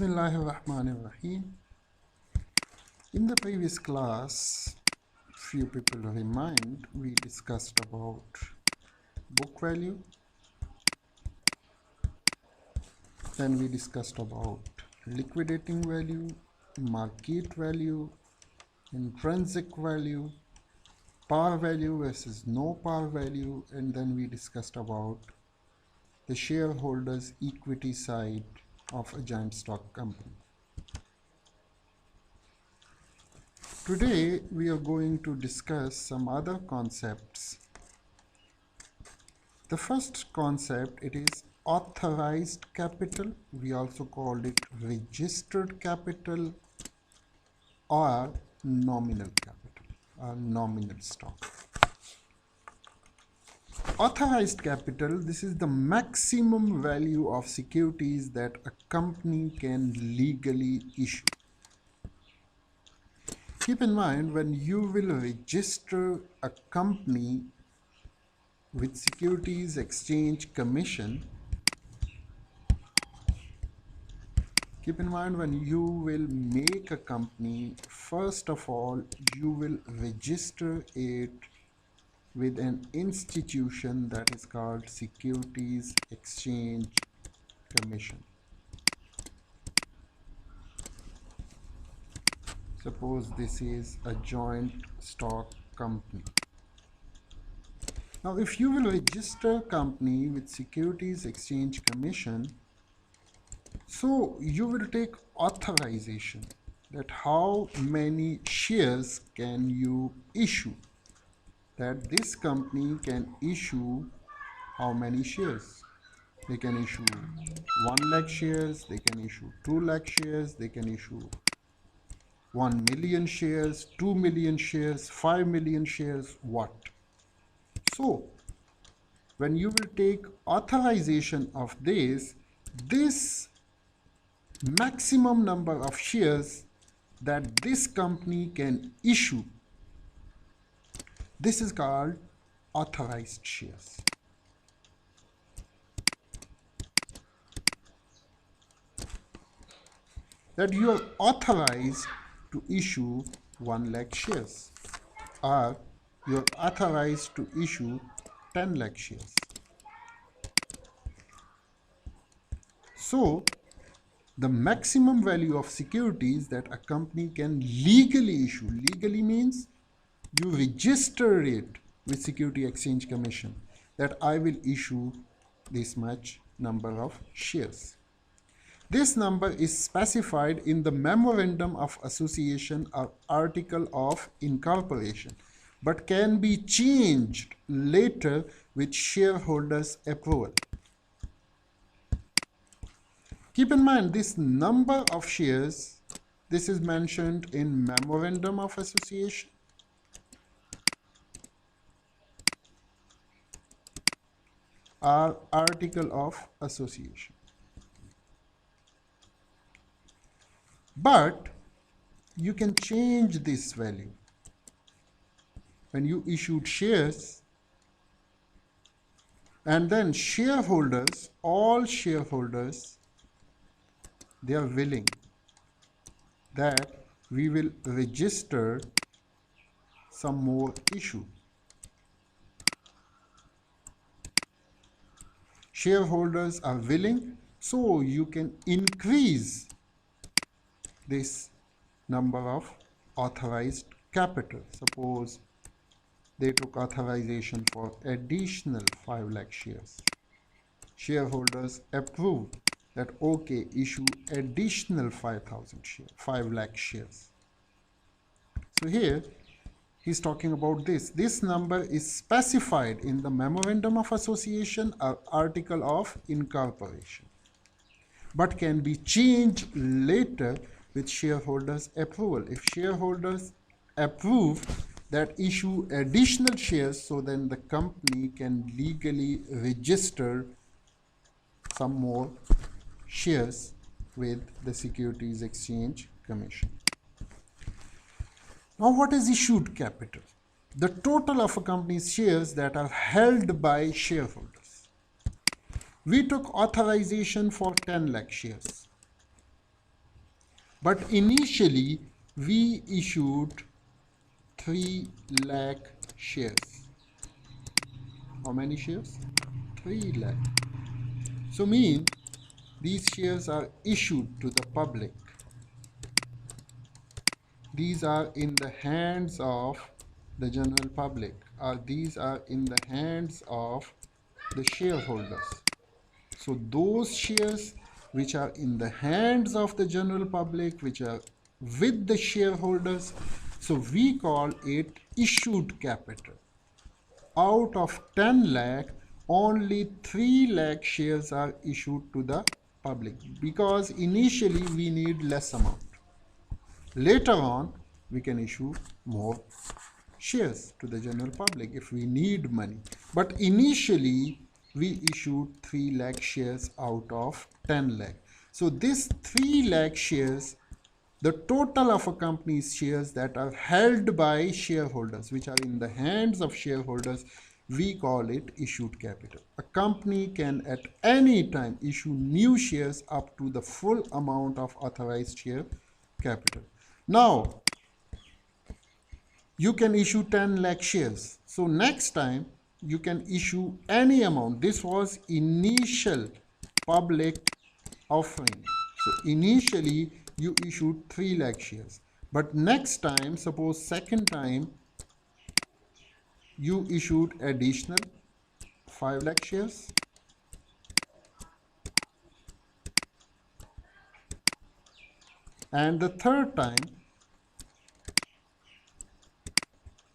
Bismillahirrahmanirrahim. In the previous class, few people remind, we discussed about book value, then we discussed about liquidating value, market value, intrinsic value, par value versus no par value, and then we discussed about the shareholders' equity side of a giant stock company. Today we are going to discuss some other concepts. The first concept, it is authorized capital. We also called it registered capital or nominal capital or nominal stock. Authorized capital, this is the maximum value of securities that a company can legally issue. Keep in mind, when you will register a company with Securities Exchange Commission, keep in mind, when you will make a company, first of all, you will register it with an institution that is called Securities Exchange Commission. Suppose this is a joint stock company. Now, if you will register a company with Securities Exchange Commission, so you will take authorization that how many shares can you issue, that this company can issue how many shares. They can issue 1 lakh shares, they can issue 2 lakh shares, they can issue 1 million shares, 2 million shares, 5 million shares, what? So, when you will take authorization of this maximum number of shares that this company can issue, this is called authorized shares. That you are authorized to issue 1 lakh shares, or you are authorized to issue 10 lakh shares. So, the maximum value of securities that a company can legally issue, legally means you register it with Security Exchange Commission, that I will issue this much number of shares. This number is specified in the Memorandum of Association or Article of Incorporation, but can be changed later with shareholders' approval. Keep in mind, this number of shares, this is mentioned in Memorandum of Association. Or Article of Association. But you can change this value. When you issued shares, and then shareholders, all shareholders, they are willing that we will register some more issue. Shareholders are willing, so you can increase this number of authorized capital. Suppose they took authorization for additional 5 lakh shares. Shareholders approved that, okay, issue additional 5 lakh shares. So here he's talking about this. This number is specified in the Memorandum of Association or Article of Incorporation, but can be changed later with shareholders' approval. If shareholders approve that issue additional shares, so then the company can legally register some more shares with the Securities Exchange Commission. Now, what is issued capital? The total of a company's shares that are held by shareholders. We took authorization for 10 lakh shares. But initially we issued 3 lakh shares. How many shares? 3 lakh. So mean these shares are issued to the public. These are in the hands of the general public, or these are in the hands of the shareholders. So those shares which are in the hands of the general public, which are with the shareholders, so we call it issued capital. Out of 10 lakh, only 3 lakh shares are issued to the public, because initially we need less amount. Later on, we can issue more shares to the general public if we need money. But initially, we issued 3 lakh shares out of 10 lakh. So this 3 lakh shares, the total of a company's shares that are held by shareholders, which are in the hands of shareholders, we call it issued capital. A company can at any time issue new shares up to the full amount of authorized share capital. Now, you can issue 10 lakh shares. So next time you can issue any amount. This was initial public offering. So initially you issued 3 lakh shares. But next time, suppose second time, you issued additional 5 lakh shares. And the third time,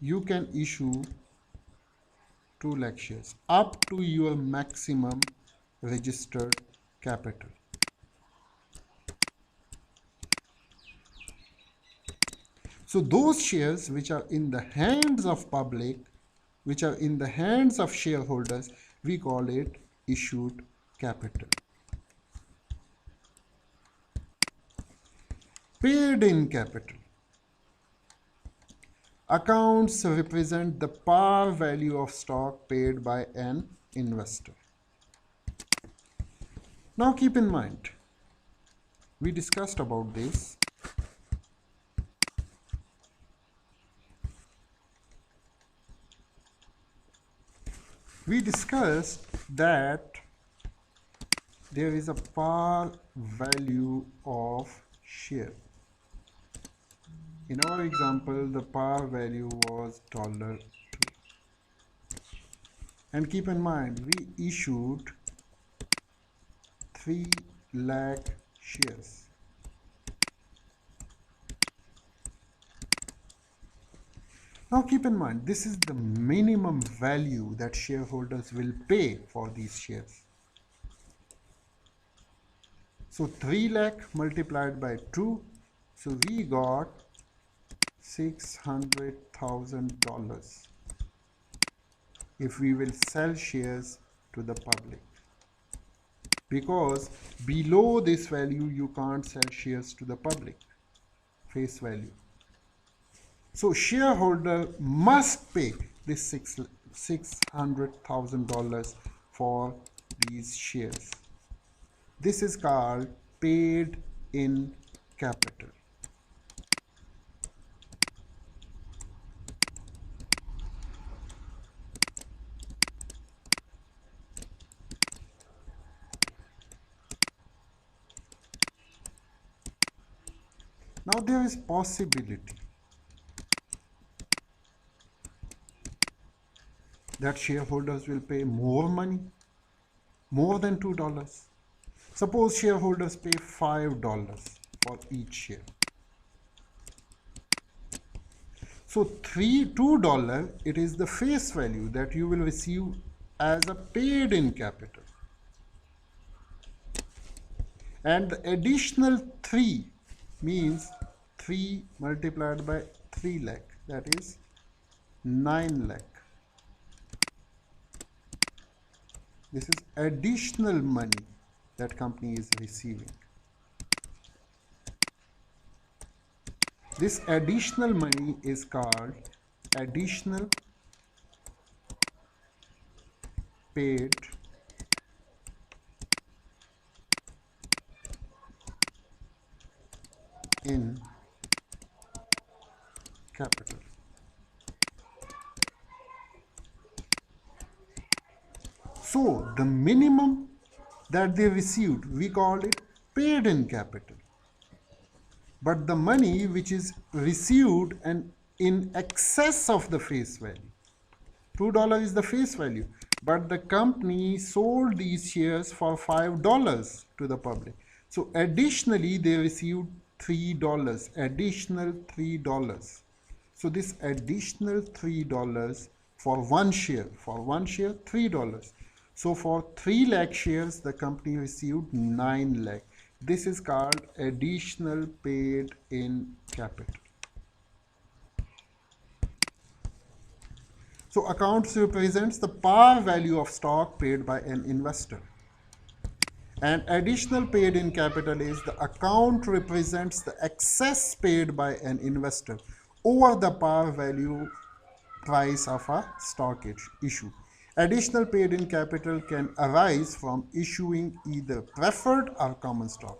you can issue 2 lakh shares up to your maximum registered capital. So those shares which are in the hands of public, which are in the hands of shareholders, we call it issued capital. Paid in capital. Accounts represent the par value of stock paid by an investor. Now keep in mind, we discussed about this. We discussed that there is a par value of share. In our example, the par value was $2. And keep in mind, we issued 3 lakh shares. Now keep in mind, this is the minimum value that shareholders will pay for these shares. So 3 lakh multiplied by 2, so we got $600,000 if we will sell shares to the public. Because below this value, you can't sell shares to the public, face value. So shareholder must pay this $600,000 for these shares. This is called paid in capital. Now there is possibility that shareholders will pay more money, more than $2. Suppose shareholders pay $5 for each share. So $2, it is the face value that you will receive as a paid in capital. And the additional 3 means 3 multiplied by 3 lakh, that is 9 lakh. This is additional money that company is receiving. This additional money is called additional paid in capital. So the minimum that they received, we called it paid in capital. But the money which is received and in excess of the face value, $2 is the face value, but the company sold these shares for $5 to the public. So additionally, they received $3, additional $3. So this additional $3 for one share, $3. So for 3 lakh shares, the company received 9 lakh. This is called additional paid in capital. So accounts represents the par value of stock paid by an investor. And additional paid in capital is the account represents the excess paid by an investor over the par value price of a stock issue. Additional paid in capital can arise from issuing either preferred or common stock.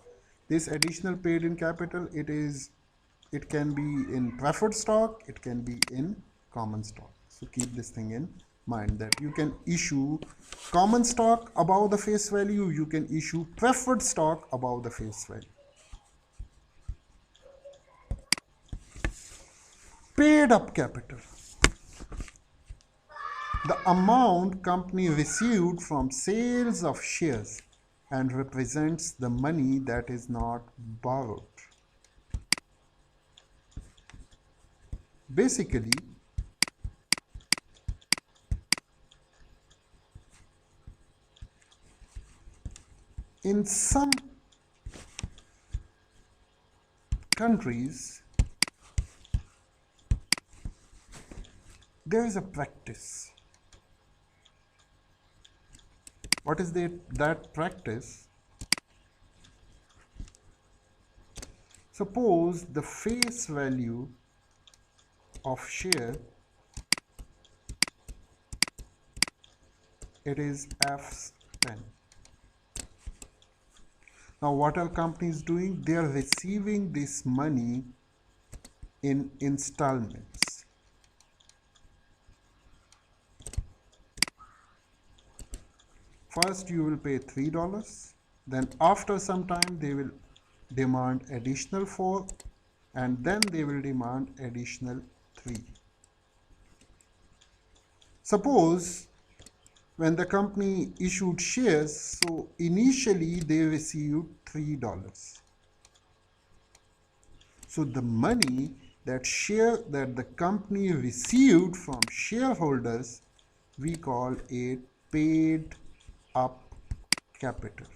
This additional paid in capital, it can be in preferred stock, it can be in common stock. So keep this thing in mind that you can issue common stock above the face value, you can issue preferred stock above the face value. Paid up capital. The amount company received from sales of shares and represents the money that is not borrowed. Basically, in some countries, there is a practice. What is that practice? Suppose the face value of share, it is F10. Now what are companies doing? They are receiving this money in installments. First you will pay $3, then after some time they will demand additional 4, and then they will demand additional 3. Suppose when the company issued shares, so initially they received $3. So the money that the company received from shareholders, we call it paid up capital.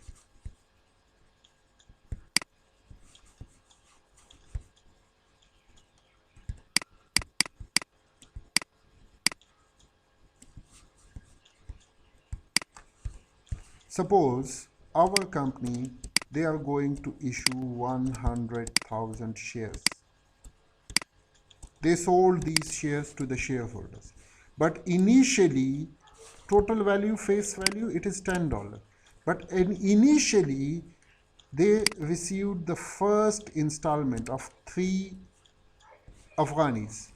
Suppose our company, they are going to issue 100,000 shares. They sold these shares to the shareholders. But initially, total value, face value, it is $10. But initially, they received the first installment of 3 Afghanis.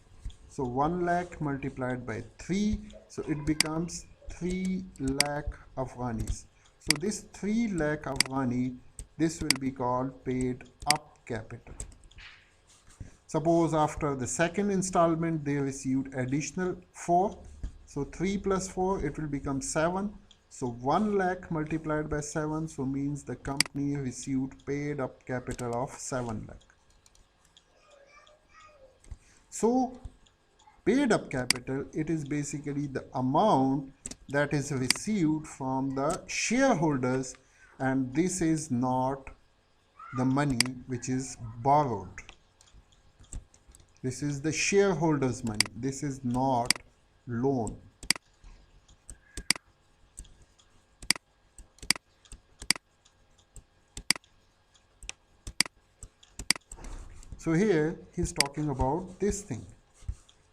So 1 lakh multiplied by 3, so it becomes 3 lakh Afghanis. So this 3 lakh Afghani, this will be called paid up capital. Suppose after the second installment, they received additional 4. So 3 plus 4, it will become 7. So 1 lakh multiplied by 7, so means the company received paid up capital of 7 lakh. So paid up capital, it is basically the amount that is received from the shareholders, and this is not the money which is borrowed. This is the shareholders' money. This is not loan. So here he's talking about this thing.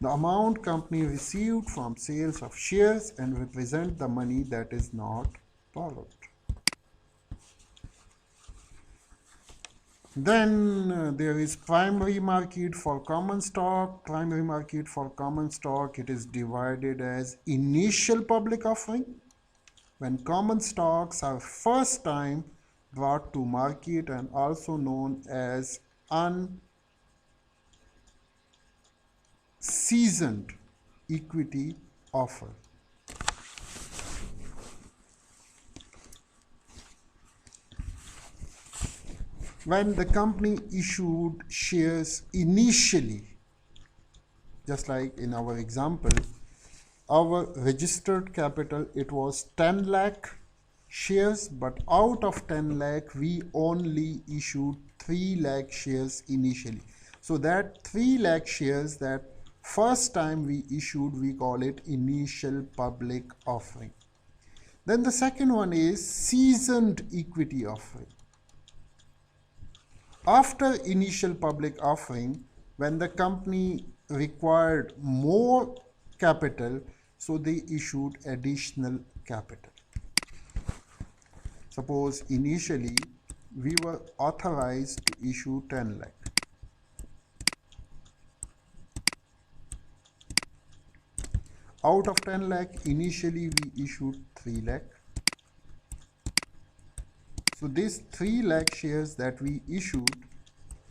The amount company received from sales of shares and represent the money that is not borrowed. Then there is primary market for common stock. Primary market for common stock, it is divided as initial public offering, when common stocks are first time brought to market, and also known as unseasoned equity offer. When the company issued shares initially, just like in our example, our registered capital, it was 10 lakh shares, but out of 10 lakh we only issued 3 lakh shares initially. So that 3 lakh shares, that first time we issued, we call it initial public offering. Then the second one is seasoned equity offering. After initial public offering, when the company required more capital, so they issued additional capital. Suppose initially we were authorized to issue 10 lakh. Out of 10 lakh, initially we issued 3 lakh. So these 3 lakh shares that we issued,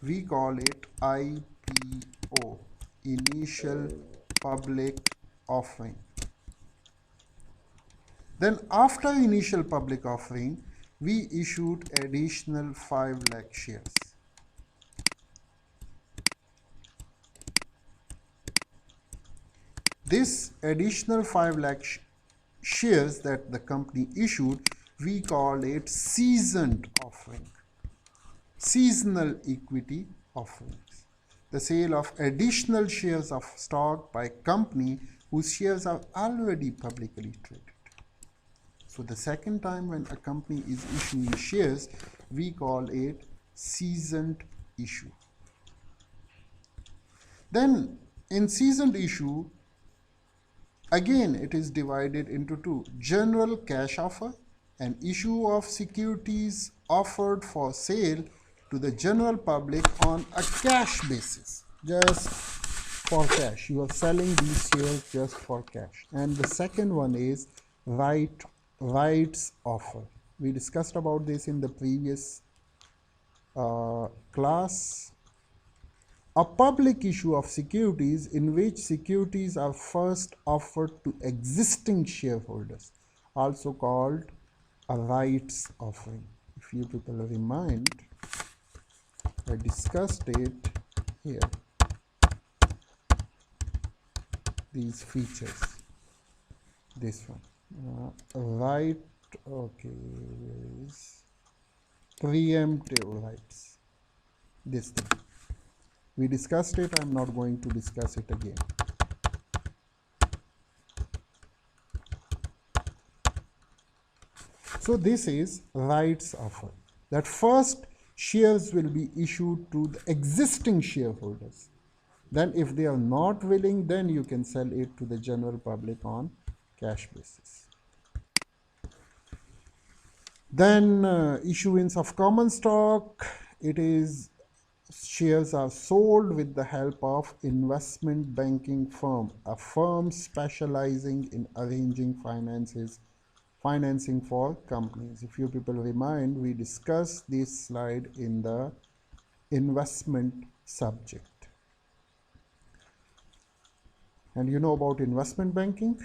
we call it IPO, initial public offering. Then after initial public offering, we issued additional 5 lakh shares. This additional 5 lakh shares that the company issued, we call it seasoned offering, seasonal equity offerings. The sale of additional shares of stock by company whose shares are already publicly traded. So the second time when a company is issuing shares, we call it seasoned issue. Then in seasoned issue, again it is divided into two: general cash offer, an issue of securities offered for sale to the general public on a cash basis, just for cash. You are selling these shares just for cash. And the second one is rights offer. We discussed about this in the previous class. A public issue of securities in which securities are first offered to existing shareholders, also called a rights offering. If you people remind, I discussed it here, these features, this one, right, okay, where is preemptive rights, this thing. We discussed it, I'm not going to discuss it again. So this is rights offer, that first shares will be issued to the existing shareholders. Then if they are not willing, then you can sell it to the general public on cash basis. Then issuance of common stock, it is shares are sold with the help of investment banking firm, a firm specializing in arranging financing for companies. If you people remind, we discussed this slide in the investment subject. And you know about investment banking?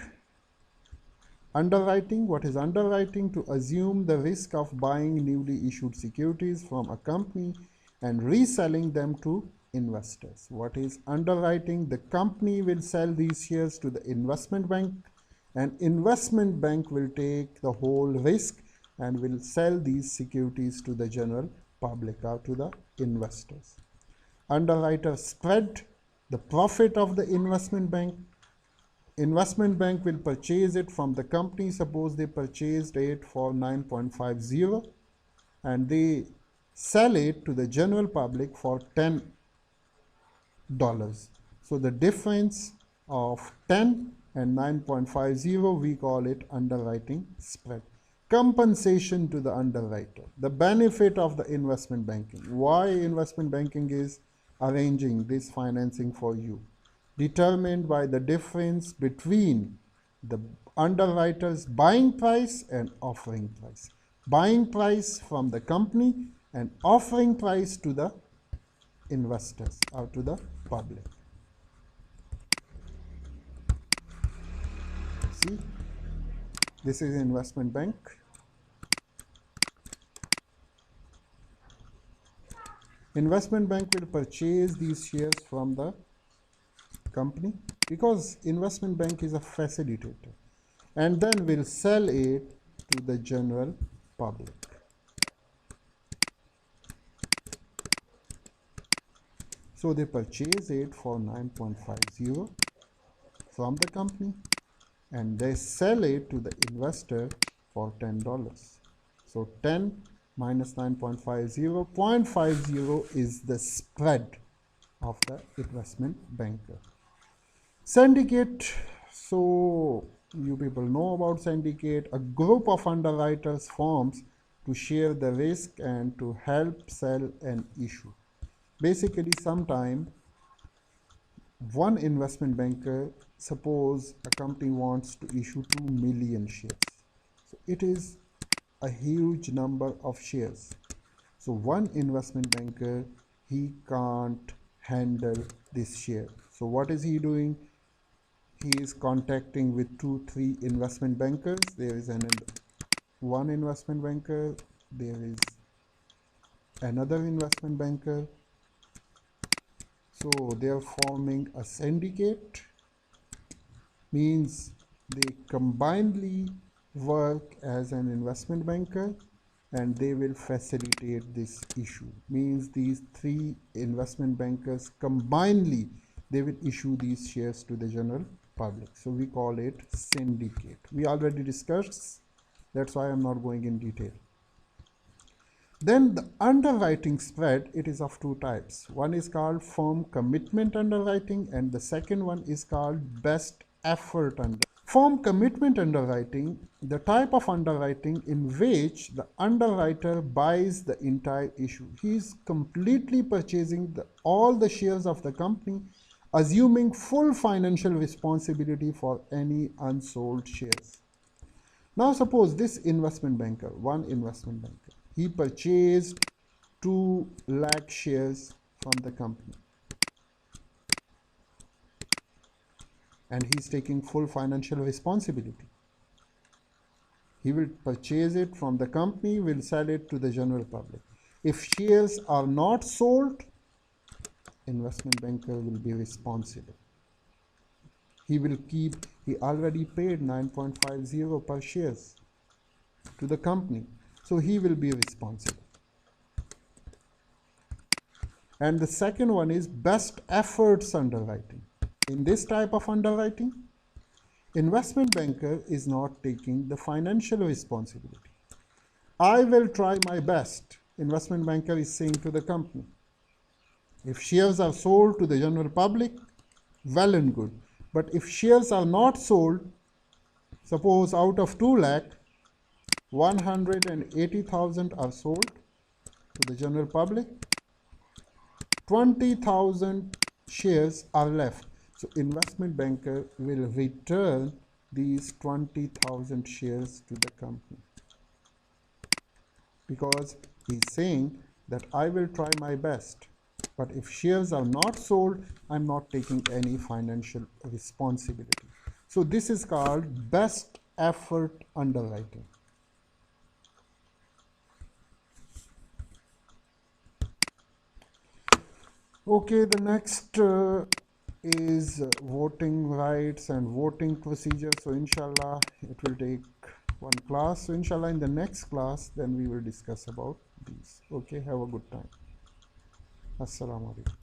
Underwriting. What is underwriting? To assume the risk of buying newly issued securities from a company and reselling them to investors. What is underwriting? The company will sell these shares to the investment bank, and investment bank will take the whole risk and will sell these securities to the general public or to the investors. Underwriter spread, the profit of the investment bank. Investment bank will purchase it from the company. Suppose they purchased it for 9.50 and they sell it to the general public for $10. So the difference of 10 and 9.50, we call it underwriting spread. Compensation to the underwriter. The benefit of the investment banking. Why investment banking is arranging this financing for you. Determined by the difference between the underwriter's buying price and offering price. Buying price from the company and offering price to the investors or to the public. See, this is investment bank. Investment bank will purchase these shares from the company because investment bank is a facilitator, and then will sell it to the general public. So they purchase it for 9.50 from the company and they sell it to the investor for $10. So 10 minus 9.50, 0.50 is the spread of the investment banker. Syndicate. So you people know about syndicate. A group of underwriters forms to share the risk and to help sell an issue. Basically, sometime one investment banker, suppose a company wants to issue 2 million shares. So it is a huge number of shares. So one investment banker, he can't handle this share. So what is he doing? He is contacting with 2-3 investment bankers. There is one investment banker, there is another investment banker. So they are forming a syndicate, means they combinedly work as an investment banker and they will facilitate this issue. Means these 3 investment bankers combinedly, they will issue these shares to the general public. So we call it syndicate. We already discussed, that's why I'm not going in detail. Then the underwriting spread, it is of 2 types. One is called firm commitment underwriting and the second one is called best effort underwriting. Firm commitment underwriting, the type of underwriting in which the underwriter buys the entire issue. He is completely purchasing all the shares of the company, assuming full financial responsibility for any unsold shares. Now suppose this investment banker, one investment banker, he purchased 2 lakh shares from the company and he's taking full financial responsibility. He will purchase it from the company, will sell it to the general public. If shares are not sold, investment banker will be responsible. He already paid 9.50 per shares to the company. So he will be responsible. And the second one is best efforts underwriting. In this type of underwriting, investment banker is not taking the financial responsibility. I will try my best, investment banker is saying to the company. If shares are sold to the general public, well and good. But if shares are not sold, suppose out of 2 lakh, 180,000 are sold to the general public, 20,000 shares are left. So investment banker will return these 20,000 shares to the company because he's saying that I will try my best, but if shares are not sold, I'm not taking any financial responsibility. So this is called best effort underwriting. Okay, the next is voting rights and voting procedure. So inshallah it will take one class. So inshallah in the next class then we will discuss about these. Okay, have a good time. Assalamu alaikum.